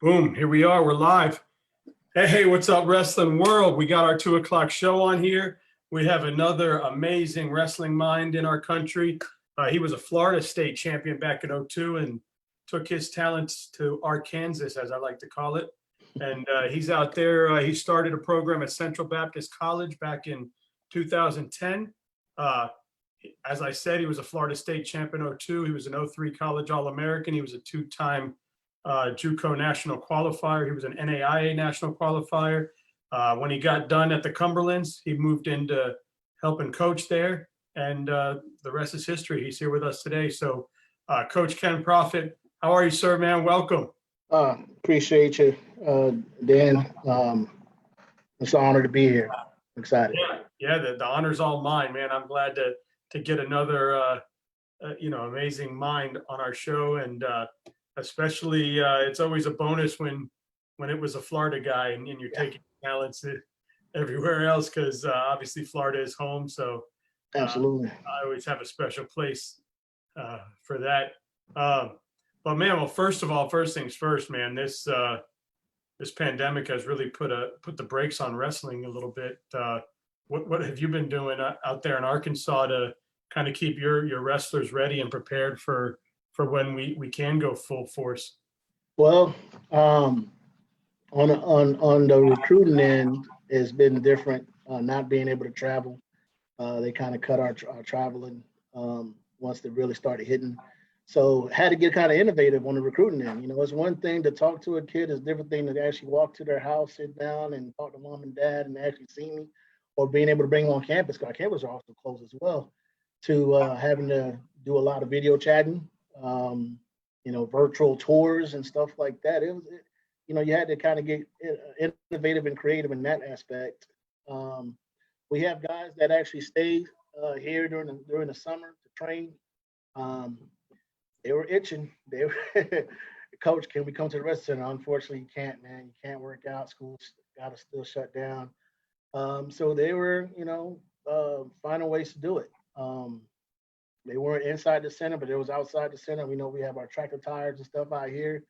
Boom, here we are, we're live. Hey, what's up, wrestling world? We got our 2 o'clock show on here. We have another amazing wrestling mind in our country. He was a Florida state champion back in '02 and took his talents to Arkansas, as I like to call it. And he's out there. He started a program at Central Baptist College back in 2010. As I said, he was a Florida state champion '02. He was an '03 college All-American. He was a 2-time JUCO national qualifier. He was an NAIA national qualifier. When he got done at the Cumberlands, he moved into helping coach there, and the rest is history. He's here with us today. So, Coach Ken Prophete, how are you, sir, man? Welcome. Appreciate you, Dan. It's an honor to be here. I'm excited. Yeah, the honor's all mine, man. I'm glad to get another, amazing mind on our show, and especially it's always a bonus when it was a Florida guy and you're taking talents everywhere else, because obviously Florida is home. So Absolutely. I always have a special place for that. But man, well, first things first, man, this pandemic has really put the brakes on wrestling a little bit. What have you been doing out there in Arkansas to kind of keep your wrestlers ready and prepared for when we can go full force? Well, on the recruiting end, it's been different. Not being able to travel, they kind of cut our traveling once they really started hitting. So had to get kind of innovative on the recruiting end. You know, it's one thing to talk to a kid, it's a different thing to actually walk to their house, sit down, and talk to mom and dad, and actually see me, or being able to bring them on campus, because our campus are also closed as well, to having to do a lot of video chatting. Virtual tours and stuff like that. You had to kind of get innovative and creative in that aspect. We have guys that actually stay here during the summer to train. They were itching. They were, Coach, can we come to the rest center? Unfortunately, you can't, man. You can't work out. School's got to still shut down. So they were, finding ways to do it. They weren't inside the center, but it was outside the center. We know we have our tractor tires and stuff out here.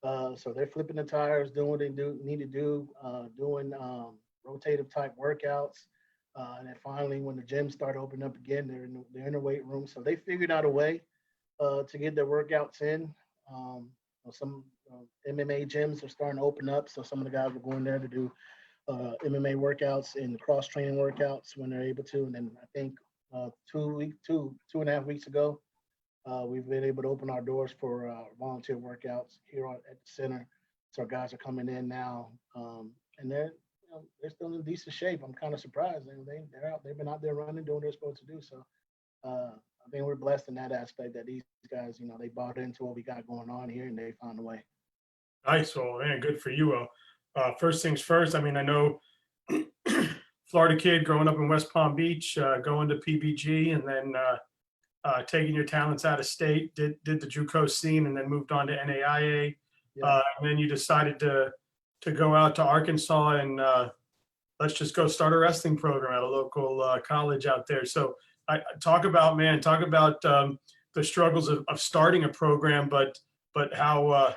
So they're flipping the tires, doing what they need to do, doing rotative type workouts. And then finally, when the gyms start opening up again, they're in the weight room. So they figured out a way to get their workouts in. Some MMA gyms are starting to open up. So some of the guys are going there to do MMA workouts and cross-training workouts when they're able to. And then I think 2.5 weeks ago, we've been able to open our doors for volunteer workouts here at the center. So our guys are coming in now, and they're still in decent shape. I'm kind of surprised. They're out. They've been out there running, doing what they're supposed to do. So I think we're blessed in that aspect that these guys, they bought into what we got going on here, and they found a way. Nice. Well, man, good for you. First things first. I mean, I know. Florida kid growing up in West Palm Beach, going to PBG, and then taking your talents out of state, did the JUCO scene, and then moved on to NAIA. Yeah. And then you decided to go out to Arkansas and let's just go start a wrestling program at a local college out there. So talk about the struggles of starting a program, but how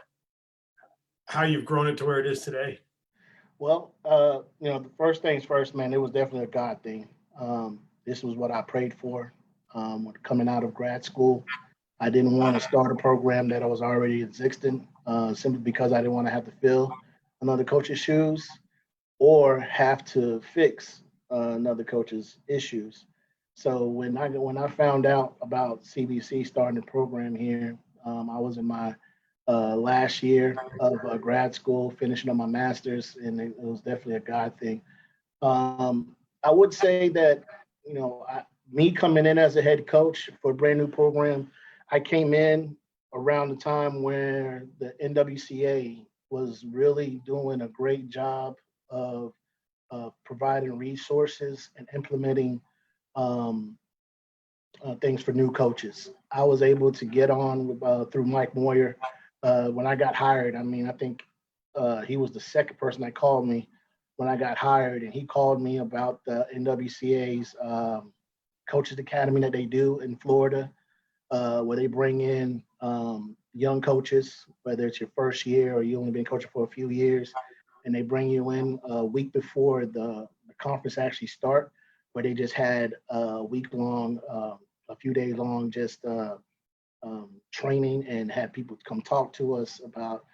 you've grown it to where it is today. Well, the first things first, man, it was definitely a God thing. This was what I prayed for coming out of grad school. I didn't want to start a program that I was already existing, simply because I didn't want to have to fill another coach's shoes or have to fix another coach's issues. So when I found out about CBC starting a program here, I was in my last year of grad school, finishing up my master's, and it was definitely a God thing. I would say that, me coming in as a head coach for a brand new program, I came in around the time where the NWCA was really doing a great job of providing resources and implementing things for new coaches. I was able to get on through Mike Moyer. When I got hired, I think he was the second person that called me when I got hired, and he called me about the NWCA's Coaches Academy that they do in Florida, where they bring in young coaches, whether it's your first year or you only been coaching for a few years, and they bring you in a week before the conference actually start, where they just had a week long, a few days long, just training, and had people come talk to us about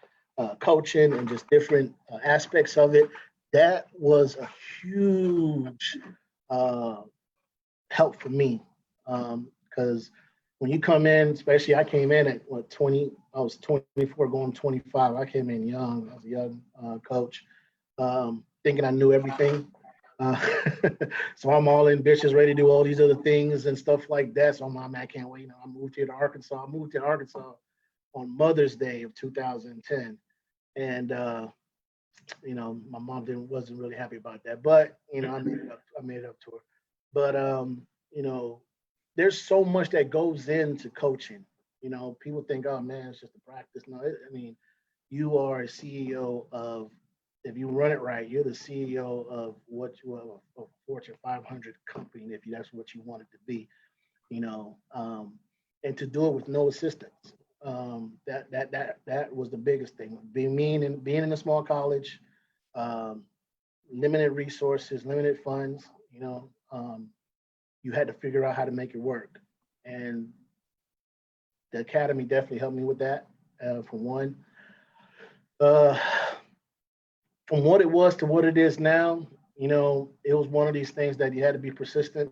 coaching and just different aspects of it. That was a huge help for me, because when you come in, especially I came in at what 20, I was 24 going 25. I came in young as a young coach, thinking I knew everything. Uh, so I'm all ambitious, ready to do all these other things and stuff like that. So man, I can't wait. Now I moved here to Arkansas. I moved to Arkansas on Mother's Day of 2010, and my mom wasn't really happy about that, but I made it up to her. But there's so much that goes into coaching. People think, oh man, it's just a practice. No, I mean, you are a CEO of, if you run it right, you're the CEO of a Fortune 500 company, if that's what you want it to be, and to do it with no assistance. That was the biggest thing. Being in a small college, limited resources, limited funds, you had to figure out how to make it work. And the academy definitely helped me with that, for one. From what it was to what it is now, it was one of these things that you had to be persistent.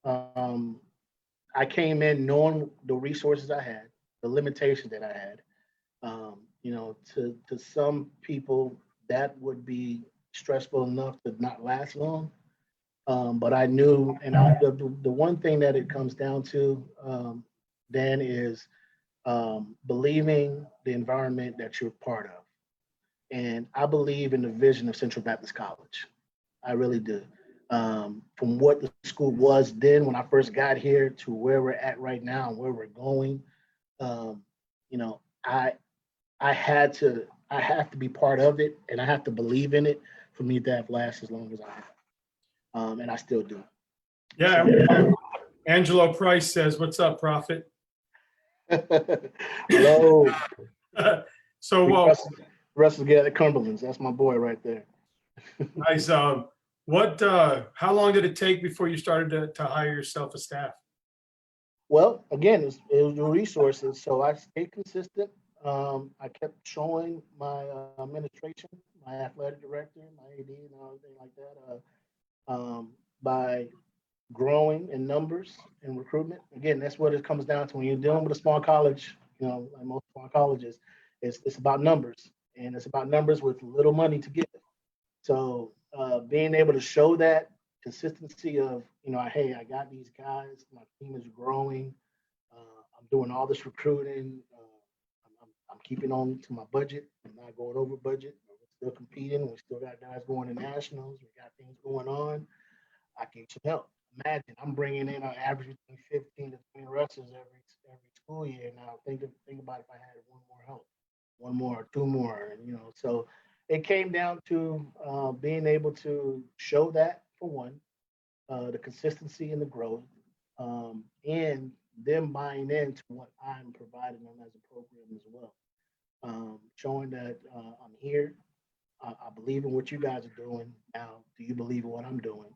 I came in knowing the resources I had, the limitations that I had. To some people, that would be stressful enough to not last long. But I knew, and the one thing that it comes down to, Dan, is believing the environment that you're part of. And I believe in the vision of Central Baptist College. I really do. From what the school was then when I first got here to where we're at right now and where we're going, I have to be part of it, and I have to believe in it for me to have last as long as I have. And I still do. Yeah. Angelo Price says, "What's up, Prophet?" Hello. So, Russell get at Cumberlands. That's my boy right there. nice. How long did it take before you started to hire yourself a staff? Well, again, it was the resources. So I stayed consistent. I kept showing my administration, my athletic director, my AD, and everything like that, by growing in numbers and recruitment. Again, that's what it comes down to when you're dealing with a small college. Like most small colleges, it's about numbers, and it's about numbers with little money to give. So being able to show that consistency of, hey, I got these guys, my team is growing, I'm doing all this recruiting, I'm keeping on to my budget, I'm not going over budget, we're still competing, we still got guys going to nationals, we got things going on. I can help. Imagine I'm bringing in an average between 15 to 20 wrestlers every school year. Now think about if I had one more help, one more, two more, so it came down to being able to show that, for one, the consistency and the growth, and them buying into what I'm providing them as a program as well. Showing that I'm here, I believe in what you guys are doing. Now, do you believe in what I'm doing?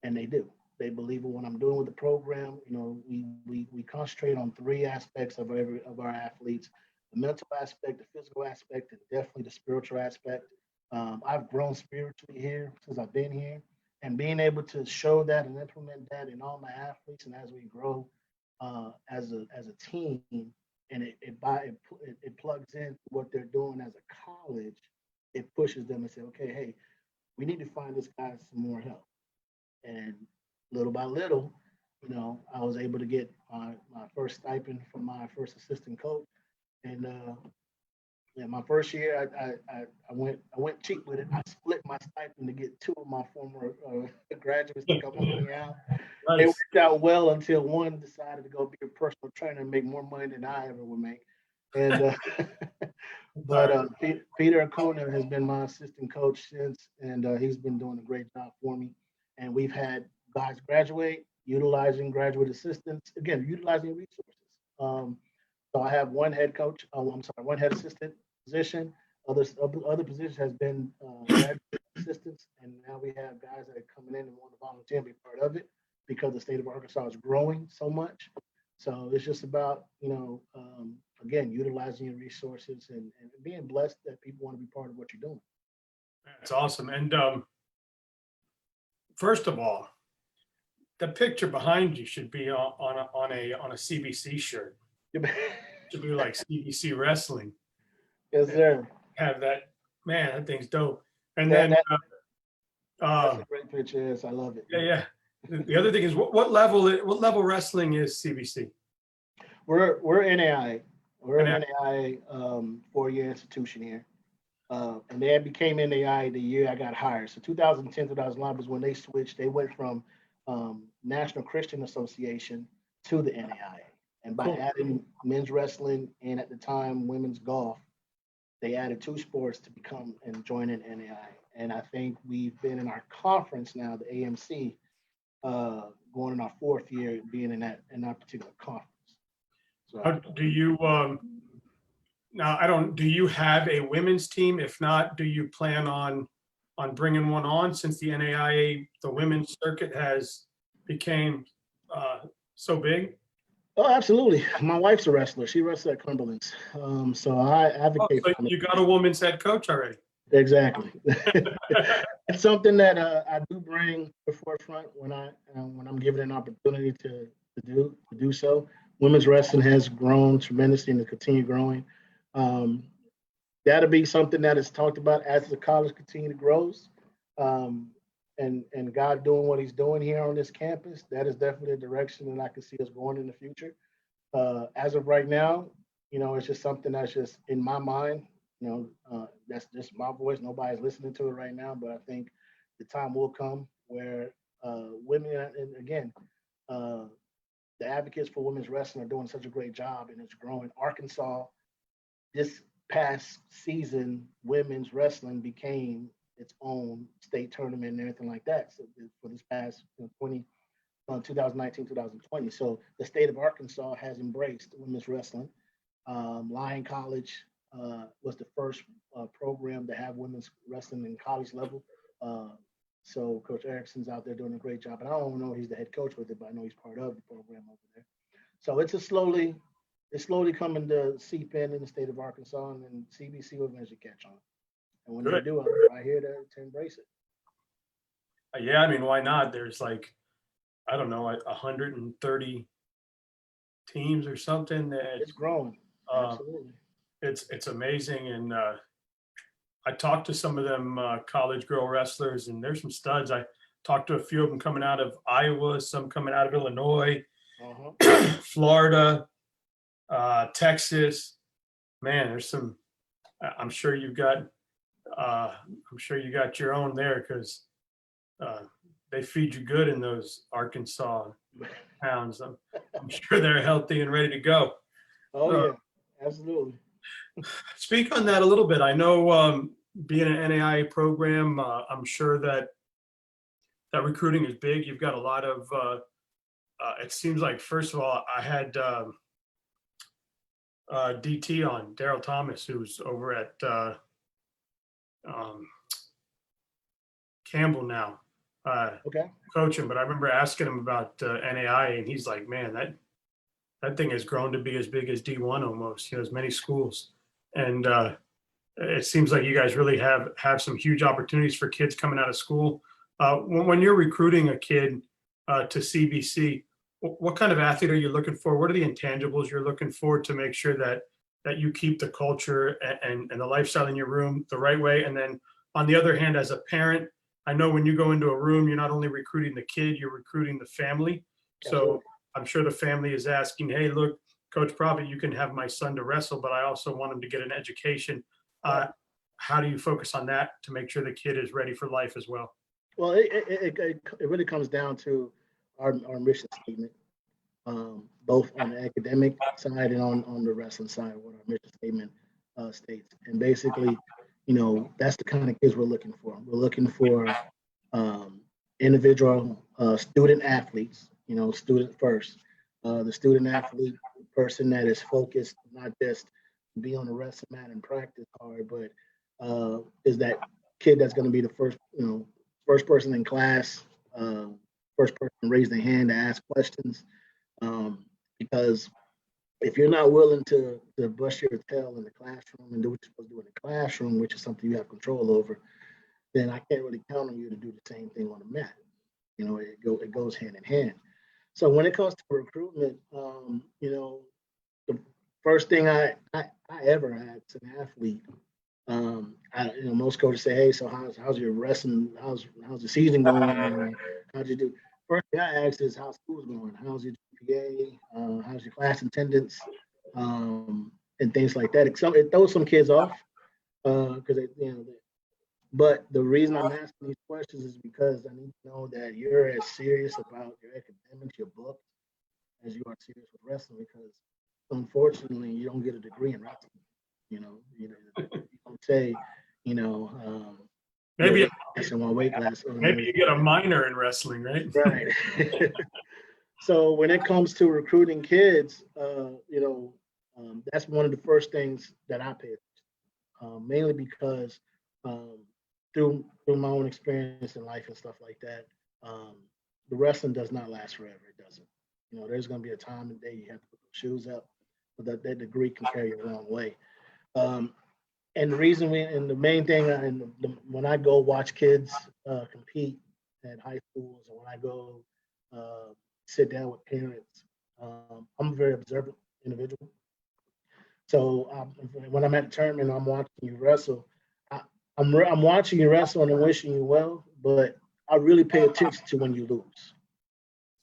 And they do. They believe in what I'm doing with the program. We concentrate on three aspects of our athletes: the mental aspect, the physical aspect, and definitely the spiritual aspect. I've grown spiritually here since I've been here, and being able to show that and implement that in all my athletes, and as we grow as a team, and it plugs in what they're doing as a college, it pushes them and say, okay, hey, we need to find this guy some more help. And little by little, I was able to get my first stipend from my first assistant coach. And my first year, I went cheap with it. I split my stipend to get two of my former graduates to come help me out. Nice. It worked out well until one decided to go be a personal trainer and make more money than I ever would make. And but Peter Acuna has been my assistant coach since, and he's been doing a great job for me. And we've had guys graduate, utilizing graduate assistants, again, utilizing resources. So I have one head coach. I'm sorry, one head assistant position. Other positions has been graduate assistants, and now we have guys that are coming in and want to volunteer and be part of it because the state of Arkansas is growing so much. So it's just about, again, utilizing your resources and being blessed that people want to be part of what you're doing. That's awesome. And first of all, the picture behind you should be on a CBC shirt. It should be like CBC Wrestling. Yes, sir. Have that, man, that thing's dope. And That's then a great picture. Yes, I love it. yeah. The other thing is what level wrestling is CBC? We're NAIA. We're NAIA. an NAIA 4-year institution here. And they became NAIA the year I got hired. So 2010, 2011 was when they switched. They went from National Christian Association to the NAIA. And by adding men's wrestling and at the time women's golf, they added 2 sports to become and join in NAIA. And I think we've been in our conference now, the AMC, going in our 4th year being in that particular conference. So Do you do you have a women's team? If not, do you plan on bringing one on since the NAIA, the women's circuit has became so big? Oh, absolutely. My wife's a wrestler. She wrestles at Cumberlands. So I advocate So for you got a women's head coach already. Exactly. It's something that I do bring to the forefront when I'm given an opportunity to do so. Women's wrestling has grown tremendously and to continue growing. That'll be something that is talked about as the college continue to grows. And God doing what he's doing here on this campus, that is definitely a direction that I can see us going in the future. As of right now, it's just something that's just in my mind. That's just my voice. Nobody's listening to it right now, but I think the time will come where women, and again, the advocates for women's wrestling are doing such a great job and it's growing. Arkansas, this past season, women's wrestling became its own state tournament and everything like that. So for this past 2019, 2020. So the state of Arkansas has embraced women's wrestling. Lyon College was the first program to have women's wrestling in college level. So Coach Erickson's out there doing a great job. And I don't know if he's the head coach with it, but I know he's part of the program over there. So it's slowly coming to seep in the state of Arkansas, and then CBC will eventually catch on. And when they do, I'm right here to embrace it. Yeah, I mean, why not? There's like, I don't know, like 130 teams or something. It's growing. Absolutely. It's amazing. And I talked to some of them college girl wrestlers, and there's some studs. I talked to a few of them coming out of Iowa, some coming out of Illinois, Florida, Texas. Man, there's some. I'm sure you got your own there because they feed you good in those Arkansas towns. I'm sure they're healthy and ready to go. Oh yeah, absolutely. Speak on that a little bit. I know being an NAIA program, I'm sure that recruiting is big. You've got a lot of, it seems like, first of all, I had DT on, Daryl Thomas, who's over at Campbell now, coaching. But I remember asking him about NAIA, and he's like, man, that thing has grown to be as big as D1 almost, as many schools. And it seems like you guys really have some huge opportunities for kids coming out of school. When you're recruiting a kid to CBC, what kind of athlete are you looking for? What are the intangibles you're looking for to make sure that you keep the culture and the lifestyle in your room the right way? And then on the other hand, as a parent, I know when you go into a room, you're not only recruiting the kid, you're recruiting the family. So I'm sure the family is asking, hey, look, Coach Prophete, you can have my son to wrestle, but I also want him to get an education. How do you focus on that to make sure the kid is ready for life as well? Well, it really comes down to our mission statement, both on the academic side and on the wrestling side, what our mission statement states. And basically, that's the kind of kids we're looking for. We're looking for individual student athletes, student first. The student athlete person that is focused, not just be on the wrestling mat and practice hard, but is that kid that's going to be the first, first person in class, first person to raise their hand to ask questions. Because if you're not willing to bust your tail in the classroom and do what you're supposed to do in the classroom, which is something you have control over, then I can't really count on you to do the same thing on the mat. It goes hand in hand. So when it comes to recruitment, the first thing I ever had as an athlete, most coaches say, "Hey, so how's your wrestling? How's the season going? How'd you do?" First thing I asked is, "How's school's going? How's your GPA? How's your class attendance? And things like that." It throws some kids off because But the reason I'm asking these questions is because I need to know that you're as serious about your academics, your book, as you are serious with wrestling. Because unfortunately, you don't get a degree in wrestling. You don't say, Maybe weight class. maybe you get a minor in wrestling, right? Right. So when it comes to recruiting kids, that's one of the first things that I pay attention, mainly because through my own experience in life and stuff like that, the wrestling does not last forever. It doesn't. There's going to be a time and day you have to put those shoes up, but that degree can carry you a long way. And the main thing, when I go watch kids compete at high schools, or when I go sit down with parents, I'm a very observant individual. So when I'm at a tournament, I'm watching you wrestle. I'm watching you wrestle and I'm wishing you well, but I really pay attention to when you lose.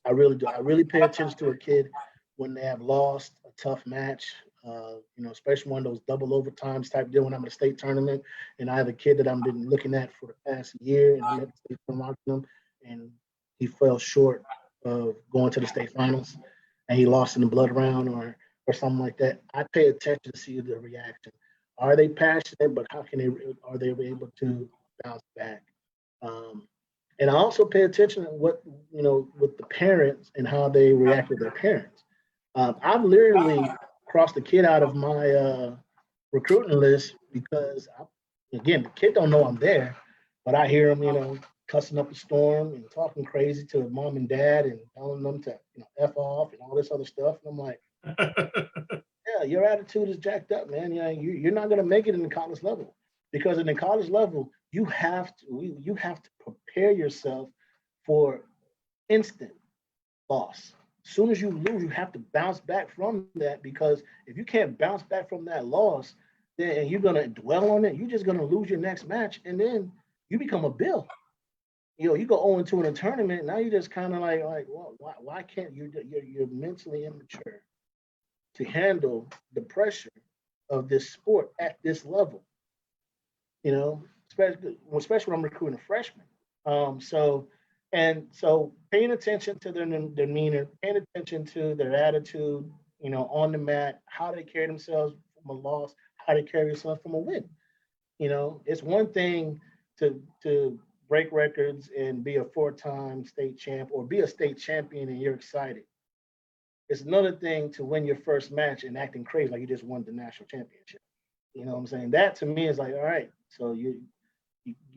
I really do. I really pay attention to a kid when they have lost a tough match, especially one of those double overtimes type deal when I'm at a state tournament and I have a kid that I've been looking at for the past year and I'm at the state tournament watching him and he fell short of going to the state finals and he lost in the blood round or something like that. I pay attention to see the reaction. Are they passionate, but are they able to bounce back? And I also pay attention to what, with the parents and how they react with their parents. I've literally crossed the kid out of my recruiting list because, again, the kid don't know I'm there, but I hear him, cussing up a storm and talking crazy to mom and dad and telling them to, F off and all this other stuff. And I'm like, yeah, your attitude is jacked up, man. You're not going to make it in the college level because in the college level, you have to prepare yourself for instant loss. As soon as you lose, you have to bounce back from that because if you can't bounce back from that loss, then you're going to dwell on it. You're just going to lose your next match, and then you become a bill. You go 0-2 in a tournament. Now you're just kind of like, well, why can't you? You're mentally immature to handle the pressure of this sport at this level. Especially when I'm recruiting a freshman. So paying attention to their demeanor, paying attention to their attitude, on the mat, how they carry themselves from a loss, how they carry themselves from a win. It's one thing to break records and be a 4-time state champ or be a state champion and you're excited. It's another thing to win your first match and acting crazy like you just won the national championship. You know what I'm saying? That to me is like, all right, so you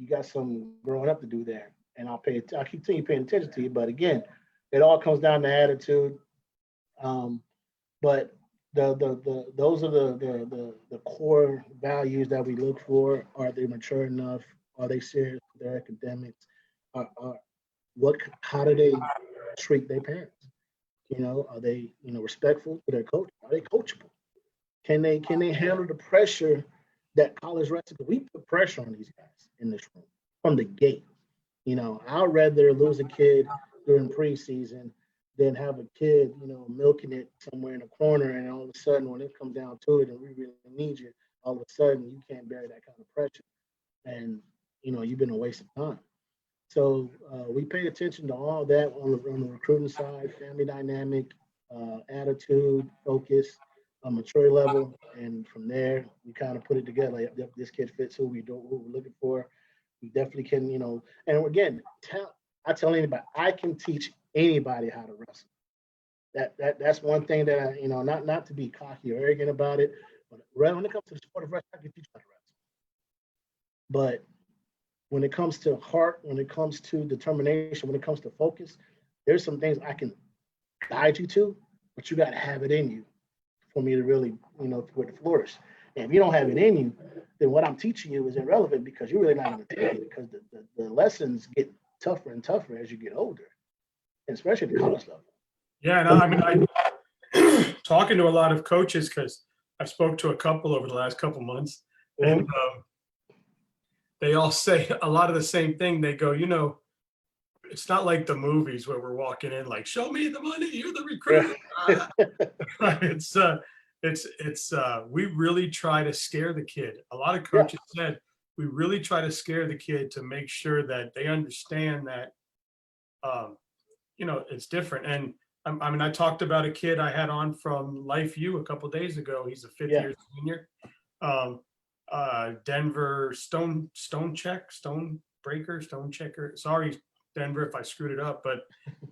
got some growing up to do there. And I'll continue paying attention to you. But again, it all comes down to attitude. But those are the core values that we look for. Are they mature enough? Are they serious with their academics? How do they treat their parents? Are they respectful to their coach? Are they coachable? Can they handle the pressure that college wrestling? We put pressure on these guys in this room from the gate. I'd rather lose a kid during preseason than have a kid, milking it somewhere in the corner, and all of a sudden, when it comes down to it, and we really need you, all of a sudden you can't bear that kind of pressure, and you've been a waste of time. So we pay attention to all that on the recruiting side, family dynamic, attitude, focus, maturity level, and from there we kind of put it together. Like, yep, this kid fits who we're looking for. We definitely can, and again, I tell anybody, I can teach anybody how to wrestle. That's one thing that I, not to be cocky or arrogant about it, but when it comes to the sport of wrestling, I can teach you how to wrestle. But when it comes to heart, when it comes to determination, when it comes to focus, there's some things I can guide you to, but you got to have it in you for me to really, for it to flourish. And if you don't have it in you, then what I'm teaching you is irrelevant because you're really not going to take it because the lessons get tougher and tougher as you get older, and especially at the college level. Yeah, and I mean, I talking to a lot of coaches because I've spoke to a couple over the last couple months, and they all say a lot of the same thing. They go, it's not like the movies where we're walking in like, show me the money, you're the recruiter. It's we really try to scare the kid. A lot of coaches said we really try to scare the kid to make sure that they understand that, it's different. And I mean, I talked about a kid I had on from Life U a couple days ago. He's a fifth-year senior. Denver Stonechecker. Sorry, Denver, if I screwed it up, but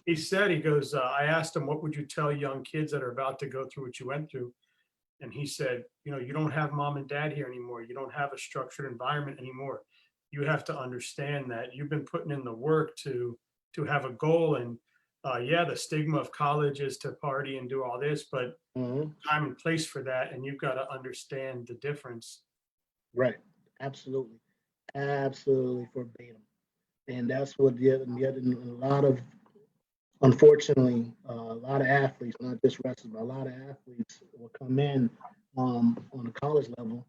he said, he goes, I asked him, what would you tell young kids that are about to go through what you went through? And he said, you don't have mom and dad here anymore. You don't have a structured environment anymore. You have to understand that you've been putting in the work to have a goal. And the stigma of college is to party and do all this, but time and place for that. And you've got to understand the difference. Right. Absolutely. Absolutely verbatim. And that's what unfortunately, a lot of athletes, not just wrestlers, but a lot of athletes will come in on a college level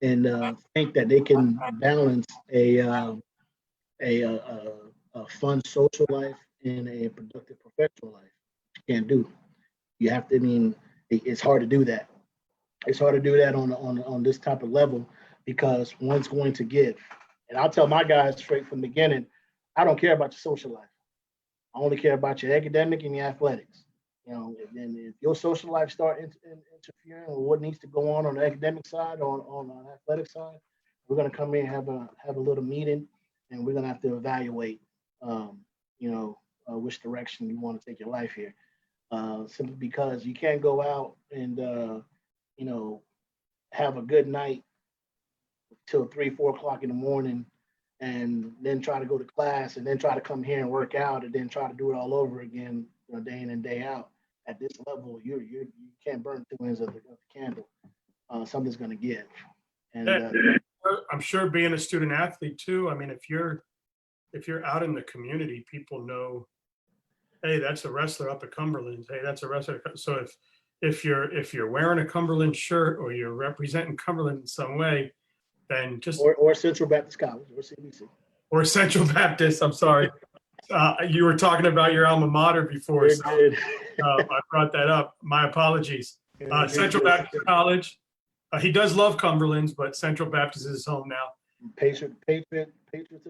and think that they can balance a fun social life and a productive professional life. You can't do. You have to. It's hard to do that. It's hard to do that on this type of level because one's going to give. And I'll tell my guys straight from the beginning, I don't care about your social life. I only care about your academic and your athletics. And if your social life start interfering with what needs to go on the academic side or on the athletic side, we're going to come in and have a little meeting, and we're going to have to evaluate, which direction you want to take your life here. Simply because you can't go out and have a good night till 3-4 o'clock in the morning and then try to go to class and then try to come here and work out and then try to do it all over again, day in and day out. At this level, you can't burn two ends of the candle. Something's going to give. And I'm sure being a student athlete too. I mean, if you're out in the community, people know, hey, that's a wrestler up at Cumberlands. Hey, that's a wrestler. So if you're wearing a Cumberland shirt or you're representing Cumberland in some way, then just or Central Baptist College or CBC or Central Baptist. I'm sorry, you were talking about your alma mater before, so I brought that up. My apologies. Central Baptist College. He does love Cumberlands, but Central Baptist is his home now. Patriot to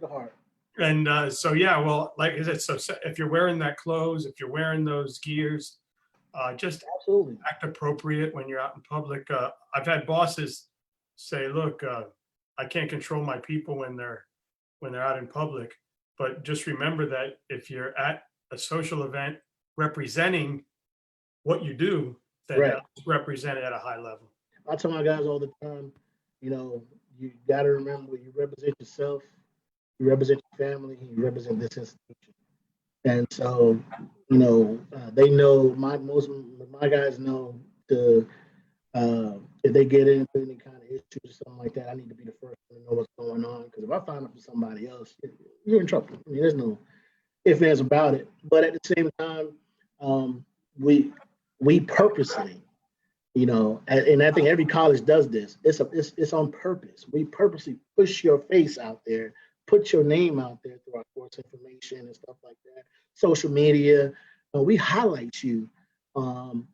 the heart. And well, like I said, so if you're wearing that clothes, if you're wearing those gears, just absolutely act appropriate when you're out in public. I've had bosses say, look, I can't control my people when they're out in public, but just remember that if you're at a social event representing what you do, then that's represented at a high level. I tell my guys all the time, you got to remember you represent yourself, you represent your family, you represent this institution. And so, they know, most of my guys know if they get into any kind of issues or something like that, I need to be the first one to know what's going on. Because if I find out for somebody else, you're in trouble. I mean, there's no ifs, ands about it. But at the same time, we purposely, and I think every college does this. It's on purpose. We purposely push your face out there, put your name out there through our course information and stuff like that. Social media, we highlight you on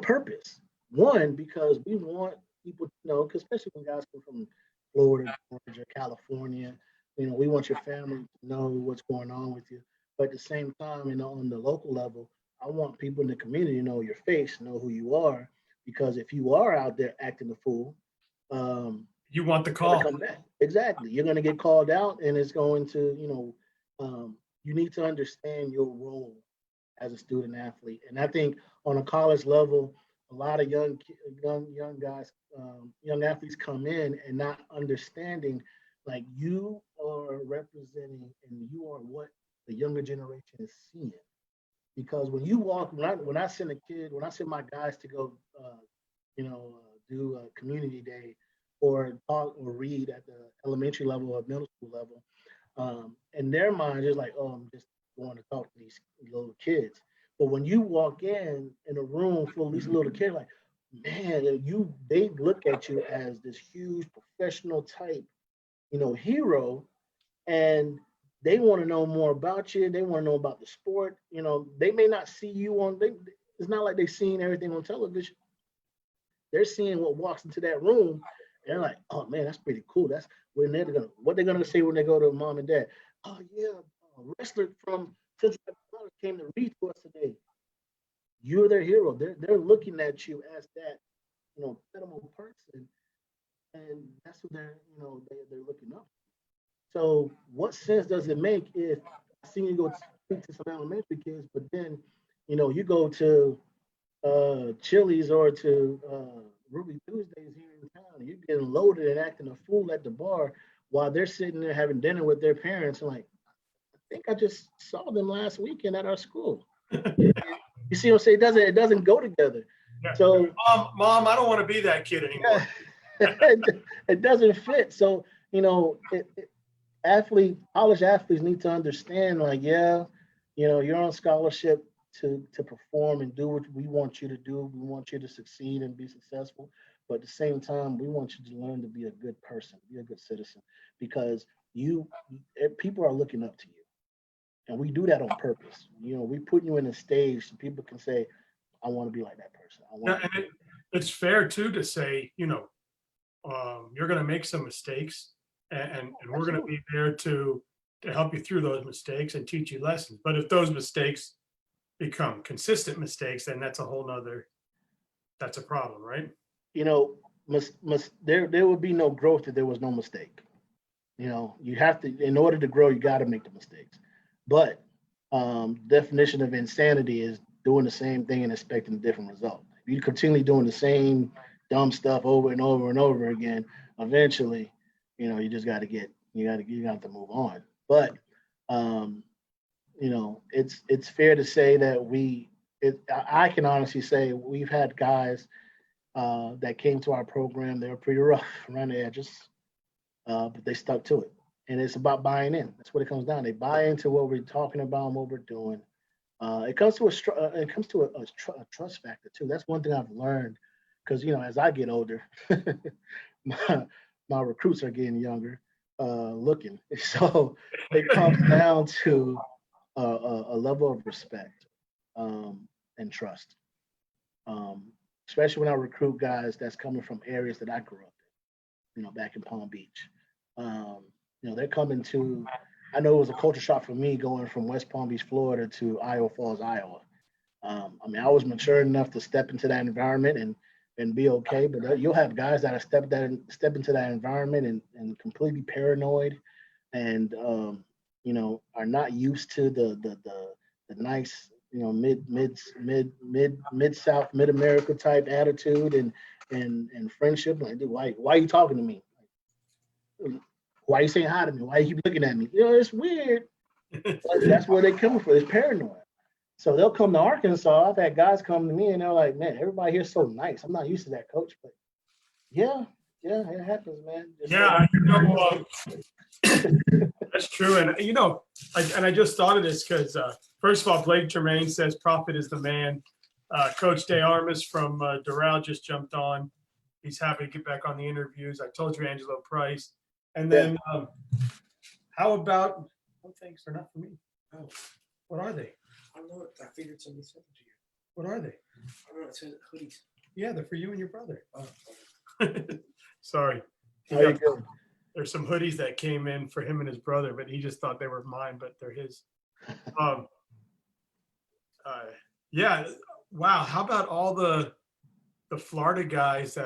purpose. One, because we want people to know, because especially when guys come from Florida, Georgia, California, we want your family to know what's going on with you. But at the same time, on the local level, I want people in the community to know your face, know who you are, because if you are out there acting a fool, you want the call. Come back. Exactly. You're going to get called out, and it's going to, you need to understand your role as a student athlete. And I think on a college level, a lot of young guys, young athletes come in and not understanding, like, you are representing and you are what the younger generation is seeing. Because when you walk, when I send my guys to go, do a community day or talk or read at the elementary level or middle school level, in their mind, it's like, oh, I'm just going to talk to these little kids. But when you walk in a room full of these little kids, like, man, they look at you as this huge professional type, hero, and they want to know more about you. They want to know about the sport. They may not see you it's not like they've seen everything on television. They're seeing what walks into that room. And they're like, oh man, that's pretty cool. That's what they're gonna say when they go to mom and dad. Oh yeah, a wrestler from Central Florida came to read to us today. You're their hero. They're looking at you as that, incredible person, and that's what they're looking up. So what sense does it make if I see you go speak to some elementary kids, but then, you go to Chili's or to Ruby Tuesdays here in town, and you're getting loaded and acting a fool at the bar while they're sitting there having dinner with their parents, and like, I think I just saw them last weekend at our school. You see what I'm saying? It doesn't go together. Yeah. So mom, I don't want to be that kid anymore. it doesn't fit. So, college athletes need to understand, like, you're on scholarship to perform and do what we want you to do. We want you to succeed and be successful. But at the same time, we want you to learn to be a good person, be a good citizen, because people are looking up to you. And we do that on purpose. We put you in a stage so people can say, I want to be like that person. It's fair too to say, you're going to make some mistakes, and we're going to be there to help you through those mistakes and teach you lessons. But if those mistakes become consistent mistakes, then that's a problem, right? There would be no growth if there was no mistake. You have to, in order to grow, you got to make the mistakes. But definition of insanity is doing the same thing and expecting a different result. If you continually doing the same dumb stuff over and over and over again, eventually, you just got to move on. But it's fair to say that I can honestly say we've had guys that came to our program. They were pretty rough around the edges, but they stuck to it. And it's about buying in. That's what it comes down. They buy into what we're talking about and what we're doing. It comes to a trust factor too. That's one thing I've learned, because as I get older, my recruits are getting younger, looking. So it comes down to a level of respect and trust. Especially when I recruit guys that's coming from areas that I grew up in, back in Palm Beach. They're coming to, I know it was a culture shock for me going from West Palm Beach, Florida to Iowa Falls, Iowa. I was mature enough to step into that environment and be okay, but you'll have guys that are step into that environment and completely paranoid and, are not used to the nice, mid South, mid America type attitude and friendship. Like, dude, why are you talking to me? Why are you saying hi to me? Why you keep looking at me? It's weird. But that's where they come from. It's paranoid. So they'll come to Arkansas. I've had guys come to me and they're like, man, everybody here's so nice. I'm not used to that, coach. But yeah, it happens, man. That's true. And, I just thought of this because, first of all, Blake Germain says Prophet is the man. Coach Day Armas from Doral just jumped on. He's happy to get back on the interviews. I told you Angelo Price. And then how about, thanks, they're not for me. Oh, what are they? I don't know. I figured somebody sent them to you. What are they? I don't know. It says hoodies. Yeah, they're for you and your brother. Oh. Sorry. There's some hoodies that came in for him and his brother, but he just thought they were mine, but they're his. Yeah. Wow. How about all the Florida guys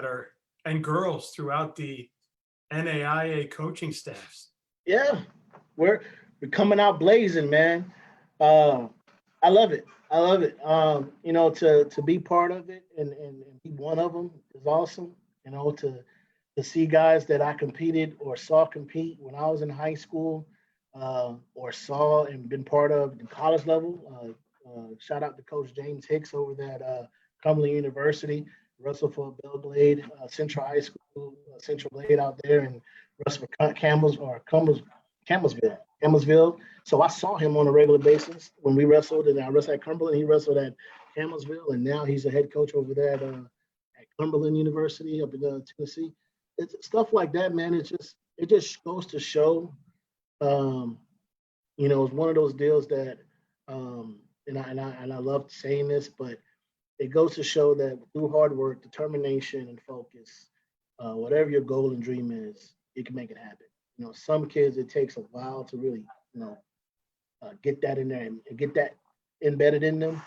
and girls throughout the NAIA coaching staffs? Yeah, we're coming out blazing, man. I love it. I love it. You know, to be part of it and be one of them is awesome. You know, to see guys that I competed or saw compete when I was in high school, or saw and been part of the college level. Shout out to Coach James Hicks over at Cumberland University, wrestled for Belglade Central High School, Central Glade out there, and wrestled for Campbellsville. So I saw him on a regular basis when we wrestled, and I wrestled at Cumberland. He wrestled at Campbellsville, and now he's a head coach over there at Cumberland University up in Tennessee. It's stuff like that, man. It just goes to show, you know, it's one of those deals that, and I love saying this, but it goes to show that through hard work, determination, and focus, whatever your goal and dream is, you can make it happen. You know, some kids it takes a while to really, you know, get that in there and get that embedded in them.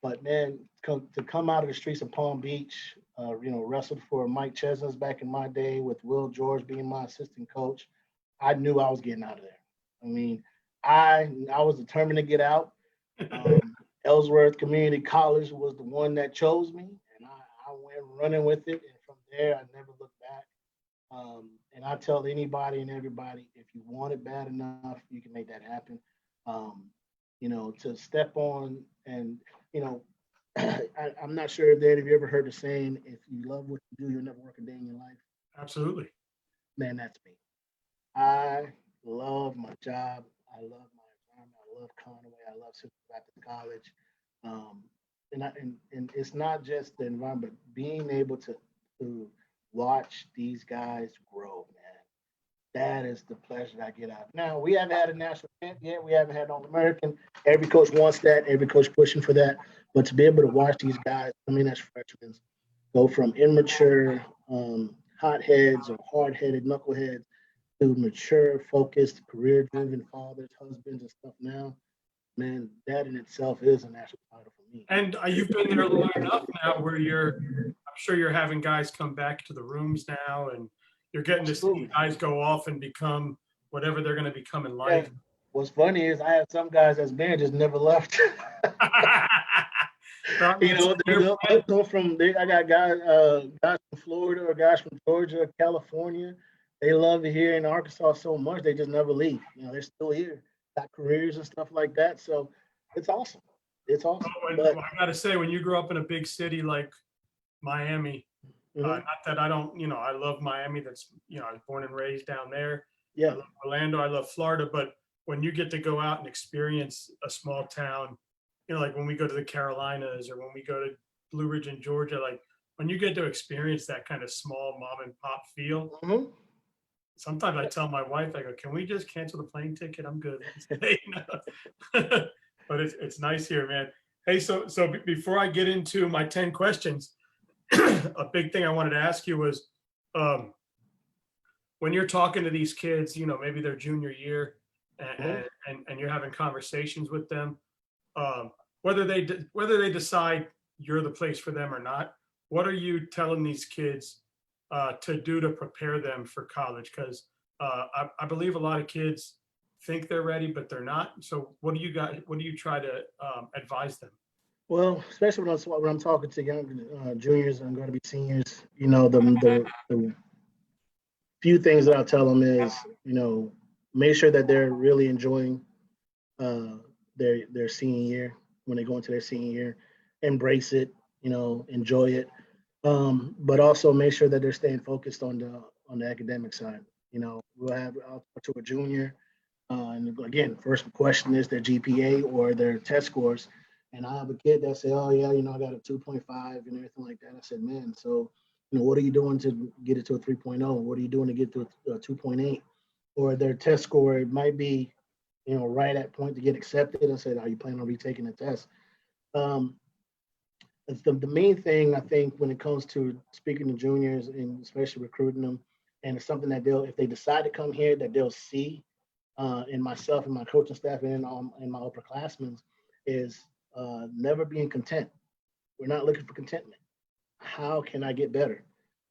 But man, to come out of the streets of Palm Beach, you know, wrestled for Mike Chesnes back in my day with Will George being my assistant coach, I knew I was getting out of there. I mean, I was determined to get out. Ellsworth Community College was the one that chose me, and I went running with it. And from there, I never looked back. And I tell anybody and everybody, if you want it bad enough, you can make that happen. You know, to step on and, you know, I'm not sure if Dad, have you ever heard the saying, if you love what you do, you'll never work a day in your life? Absolutely. Man, that's me. I love my job. I love my environment. I love Conway. I love Central Baptist College. And it's not just the environment, but being able to watch these guys grow, man. That is the pleasure I get out. Now, we haven't had a national champ yet. We haven't had All-American. Every coach wants that. Every coach pushing for that. But to be able to watch these guys come in as freshmen, go from immature hotheads or hard-headed knuckleheads to mature, focused, career-driven fathers, husbands, and stuff now, man, that in itself is a national title for me. And you've been there long enough now where I'm sure you're having guys come back to the rooms now, and you're getting to see guys go off and become whatever they're going to become in life. Yeah. What's funny is I have some guys that's been just never left. You know, they'll go from I got guys from Florida or guys from Georgia, California. They love it here in Arkansas so much they just never leave. You know, they're still here, got careers and stuff like that. So it's awesome. It's awesome. But I got to say, when you grow up in a big city like Miami, not that I don't, you know, I love Miami. That's, you know, I was born and raised down there. Yeah. I love Orlando. I love Florida. But when you get to go out and experience a small town, you know, like when we go to the Carolinas or when we go to Blue Ridge in Georgia, like when you get to experience that kind of small mom and pop feel, sometimes I tell my wife, I go, can we just cancel the plane ticket? I'm good. But it's nice here, man. Hey, so before I get into my 10 questions, a big thing I wanted to ask you was, when you're talking to these kids, you know, maybe their junior year, and you're having conversations with them, whether they decide you're the place for them or not, what are you telling these kids to do to prepare them for college? Because I believe a lot of kids think they're ready, but they're not. So what do you try to advise them? Well, especially when I'm talking to young juniors and going to be seniors, you know, the few things that I'll tell them is, you know, make sure that they're really enjoying their senior year when they go into their senior year. Embrace it, you know, enjoy it, but also make sure that they're staying focused on the academic side. You know, I'll talk to a junior, and again, first question is their GPA or their test scores. And I have a kid that say, oh yeah, you know, I got a 2.5 and everything like that. I said, man, so, you know, what are you doing to get it to a 3.0? What are you doing to get to a 2.8? Or their test score, it might be, you know, right at point to get accepted. I said, are you planning on retaking the test? It's the main thing, I think, when it comes to speaking to juniors and especially recruiting them, and it's something that if they decide to come here, that they'll see in myself and my coaching staff and in my upperclassmen is never being content. We're not looking for contentment. How can I get better?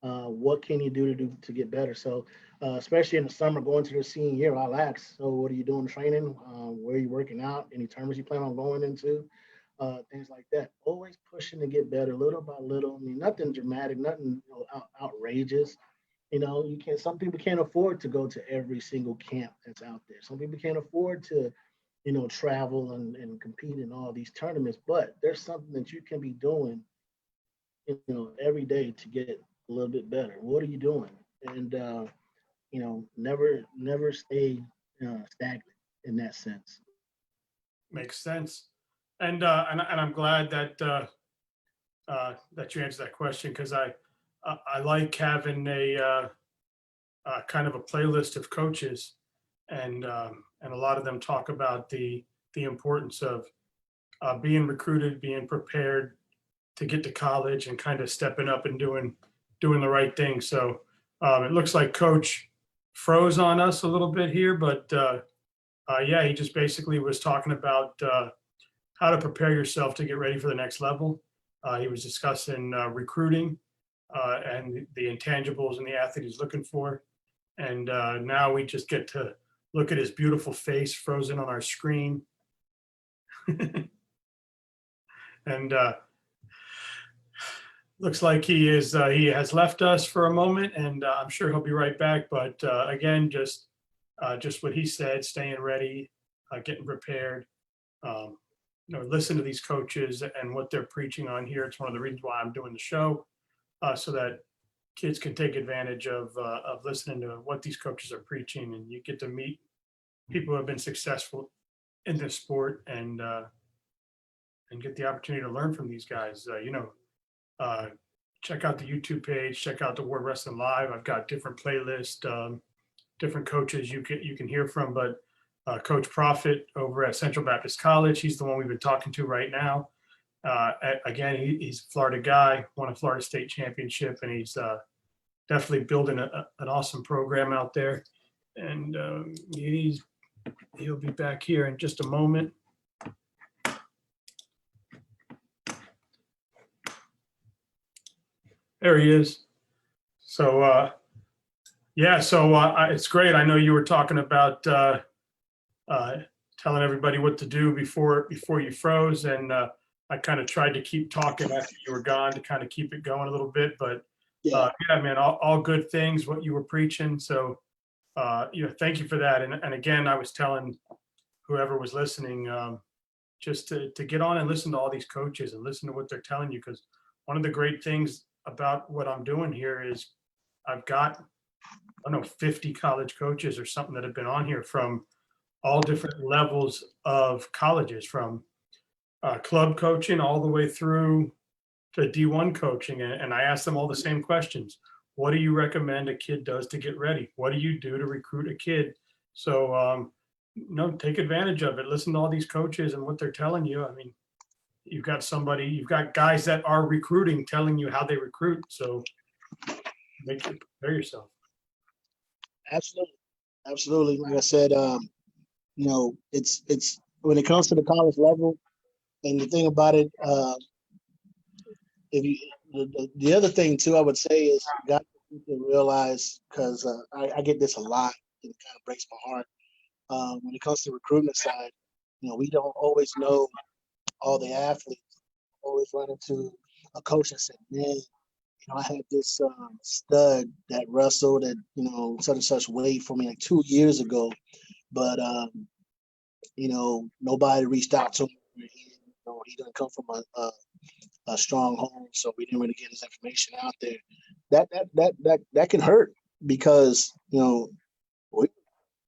What can you do to get better? So, especially in the summer, going to the senior year, I'll ask, so what are you doing training? Where are you working out? Any tournaments you plan on going into? Things like that. Always pushing to get better, little by little. I mean, nothing dramatic, nothing outrageous. You can't. Some people can't afford to go to every single camp that's out there. Some people can't afford to, travel and compete in all these tournaments. But there's something that you can be doing, every day to get a little bit better. What are you doing? And never stay stagnant in that sense. Makes sense. And I'm glad that that you answered that question, because I like having a kind of a playlist of coaches, and a lot of them talk about the importance of being recruited, being prepared to get to college, and kind of stepping up and doing the right thing. So it looks like Coach froze on us a little bit here, but yeah, he just basically was talking about how to prepare yourself to get ready for the next level. He was discussing recruiting and the intangibles and the athlete he's looking for. And now we just get to look at his beautiful face frozen on our screen. And looks like he has left us for a moment, and I'm sure he'll be right back. But again, just what he said, staying ready, getting prepared. Listen to these coaches and what they're preaching on here. It's one of the reasons why I'm doing the show, so that kids can take advantage of listening to what these coaches are preaching, and you get to meet people who have been successful in this sport, and get the opportunity to learn from these guys. Check out the YouTube page, check out the Word Wrestling Live. I've got different playlists, different coaches you can hear from, but Coach Prophete over at Central Baptist College, he's the one we've been talking to right now. Again, he's a Florida guy, won a Florida State championship, and he's definitely building an awesome program out there. And he'll be back here in just a moment. There he is. So yeah, so it's great. I know you were talking about telling everybody what to do before you froze, and I kind of tried to keep talking after you were gone to kind of keep it going a little bit. But yeah, man, all good things, what you were preaching. So thank you for that. And again, I was telling whoever was listening, just to get on and listen to all these coaches and listen to what they're telling you, because one of the great things about what I'm doing here is I've got, I don't know, 50 college coaches or something that have been on here from all different levels of colleges, from club coaching all the way through to D1 coaching. And I ask them all the same questions. What do you recommend a kid does to get ready? What do you do to recruit a kid? So, take advantage of it. Listen to all these coaches and what they're telling you. I mean, you've got guys that are recruiting telling you how they recruit. So make sure to prepare yourself. Absolutely. Like I said, it's when it comes to the college level, and the thing about it, the other thing too, I would say is you got to realize, because I get this a lot, and it kind of breaks my heart. When it comes to recruitment side, we don't always know all the athletes. Always run into a coach that said, man, I had this stud that wrestled at, such and such weight for me like 2 years ago, but, nobody reached out to him. He didn't come from a strong home, so we didn't really get his information out there. That can hurt, because,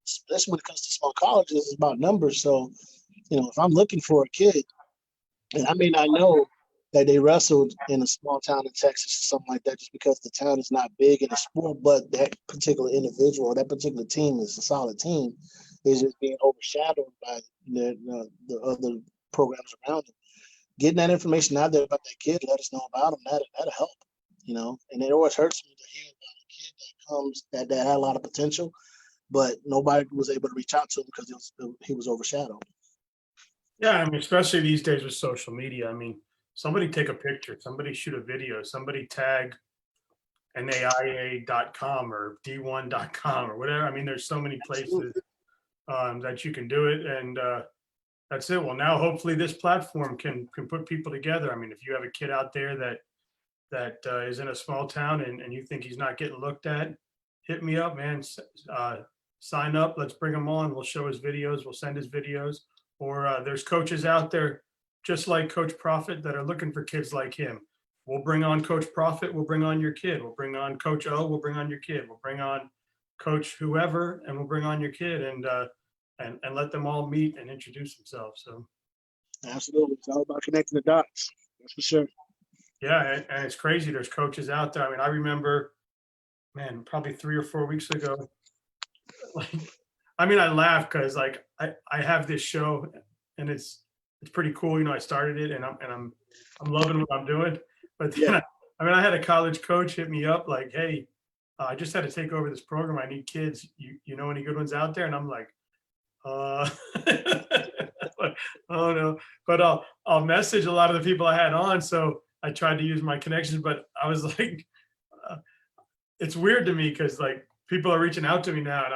especially when it comes to small colleges, it's about numbers. So, if I'm looking for a kid, and I may not know that they wrestled in a small town in Texas or something like that, just because the town is not big in the sport, but that particular individual or that particular team is a solid team, is just being overshadowed by the other programs around them. Getting that information out there about that kid, let us know about him, that'll help, And it always hurts me to hear about a kid that comes that had a lot of potential, but nobody was able to reach out to him because he was overshadowed. Yeah, I mean, especially these days with social media. I mean, somebody take a picture, somebody shoot a video, somebody tag NAIA.com or D1.com or whatever. I mean, there's so many places that you can do it. And that's it. Well, now hopefully this platform can put people together. I mean, if you have a kid out there that is in a small town and you think he's not getting looked at, hit me up, man. Sign up. Let's bring him on. We'll show his videos. We'll send his videos. Or there's coaches out there just like Coach Prophet that are looking for kids like him. We'll bring on Coach Prophet. We'll bring on your kid. We'll bring on Coach O. We'll bring on your kid. We'll bring on Coach whoever, and we'll bring on your kid and let them all meet and introduce themselves. So Absolutely. It's all about connecting the dots. That's for sure. yeah, and it's crazy. There's coaches out there. I mean, I remember, man, probably 3 or 4 weeks ago. Like, I mean, I laugh because like I have this show, and it's pretty cool. You know, I started it, and I'm loving what I'm doing. But then Yeah. I mean, I had a college coach hit me up like, "Hey, I just had to take over this program. I need kids. You know any good ones out there?" And I'm like, oh no. But I'll message a lot of the people I had on. So I tried to use my connections, but I was like, it's weird to me because like people are reaching out to me now, and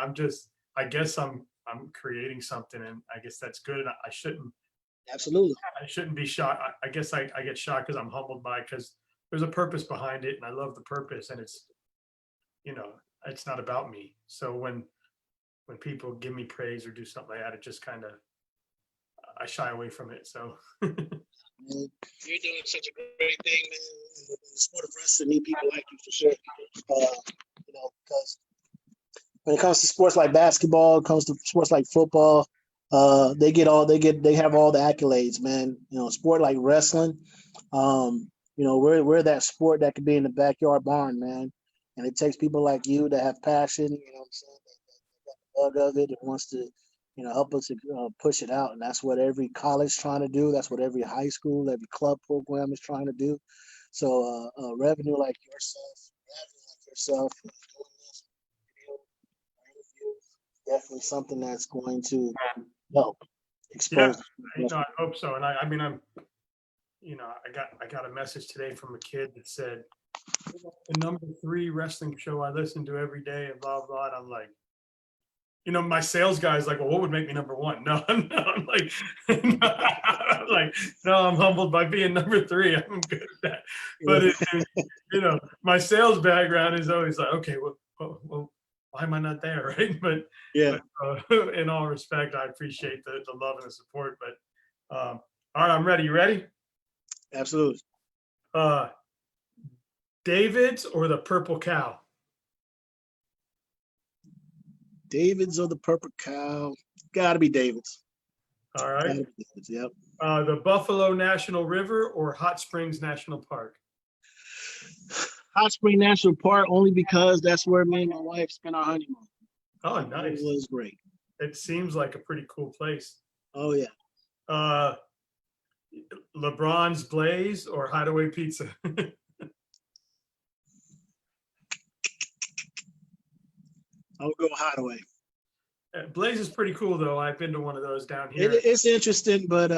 I guess I'm creating something, and I guess that's good. And I shouldn't Absolutely. be shocked. I guess I get shocked because I'm humbled by it, because there's a purpose behind it, and I love the purpose, and it's, you know, it's not about me. So when people give me praise or do something like that, it just kind of, I shy away from it. So Man, you're doing such a great thing, man. In the sport of wrestling, need people like you for sure. You know, because when it comes to sports like basketball, it comes to sports like football, they have all the accolades, man. You know, sport like wrestling, you know, we're that sport that could be in the backyard barn, man. And it takes people like you that have passion, you know what I'm saying, that got the bug of it and wants to, you know, help us push it out. And that's what every college is trying to do. That's what every high school, every club program is trying to do. So revenue like yourself, doing this video, definitely something that's going to help expose. you know, I hope so. And I mean, you know, I got a message today from a kid that said, the number 3 wrestling show I listen to every day and blah, blah. And I'm like, you know, my sales guy's like, well, what would make me number 1? No, I'm like, no, I'm humbled by being number 3. I'm good at that. But you know, my sales background is always like, okay, well, why am I not there, right? But Yeah. In all respect, I appreciate the love and the support. But all right, I'm ready. You ready? Absolutely. David's or the Purple Cow? David's or the Purple Cow? Gotta be David's. All right. Gotta be David's, yep. The Buffalo National River or Hot Springs National Park? Hot Spring National Park, only because that's where me and my wife spent our honeymoon. Oh, nice. It was great. It seems like a pretty cool place. Oh yeah. LeBron's Blaze or Hideaway Pizza? I would go Hideaway. Blaze is pretty cool though. I've been to one of those down here. It's interesting, but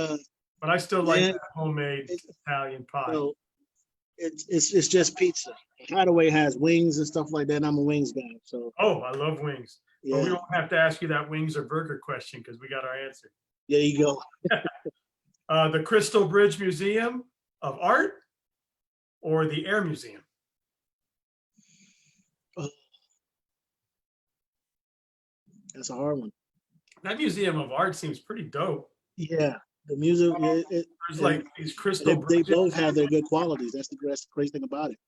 I still like yeah, that homemade Italian pie. you know, it's just pizza. Hideaway has wings and stuff like that. And I'm a wings guy, so Oh, I love wings. But we yeah. won't have to ask you that wings or burger question because we got our answer. There you go. The Crystal Bridge Museum of Art or the Air Museum? That's a hard one. That Museum of Art seems pretty dope. Yeah, the music. There's like these crystal They bridges. both have their good qualities. That's the crazy thing about it.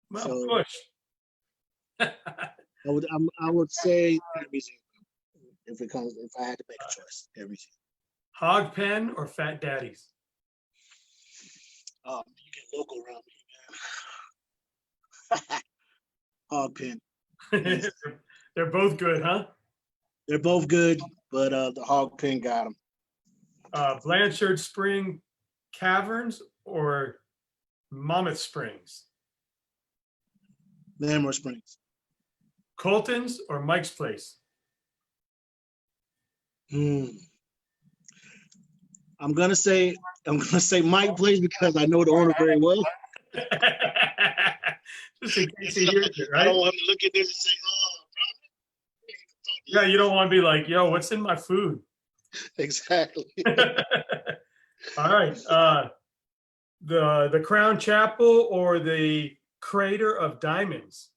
Well, so- push. I would say Air Museum if I had to make a choice. Air Museum. Hog Pen or Fat Daddies? You get local around me, man. Hog Pen. Yes. They're both good, huh? They're both good, but the Hog Pen got them. Blanchard Spring Caverns or Monmouth Springs? Lamar Springs. Colton's or Mike's Place? I'm gonna say Mike Place because I know the owner very well. Just in case he hears it, I don't right? want him to look at this and say, "Oh, Yeah, you don't want to be like, yo, what's in my food? exactly." All right. The Crown Chapel or the Crater of Diamonds?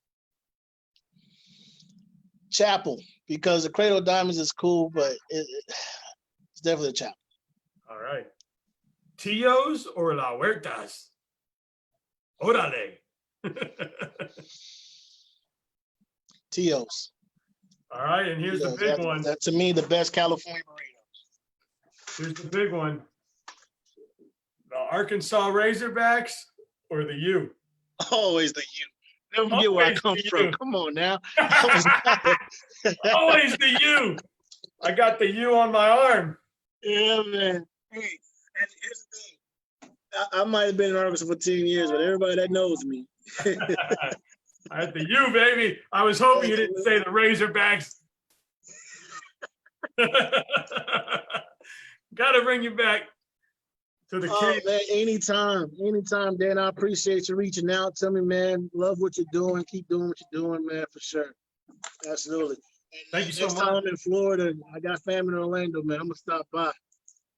Chapel, because the Cradle of Diamonds is cool, but it's definitely a chapel. All right. Tios or La Huertas? Órale. Tios. All right, and here's the Tios. big one. That to me, the best California burrito. Here's the big one. The Arkansas Razorbacks or the U? Always the U. Never forget where I Always come the from. U. Come on now. Always the U. I got the U on my arm. Yeah, man. Hey, and here's the thing. I might have been in Arkansas for 10 years, but everybody that knows me. I had the U, baby. I was hoping you didn't say the Razorbacks. Got to bring you back to the Oh, Cape. man, anytime, Dan. I appreciate you reaching out to me, man. Love what you're doing. Keep doing what you're doing, man, for sure. Absolutely. And Thank you so next time much. I'm in Florida, I got family in Orlando, man. I'm gonna stop by. For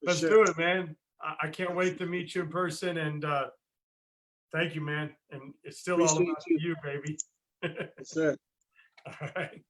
Let's sure. do it, man. I can't wait to meet you in person. And thank you, man. And it's still all Appreciate about you. you, baby. Yes, sir. All right.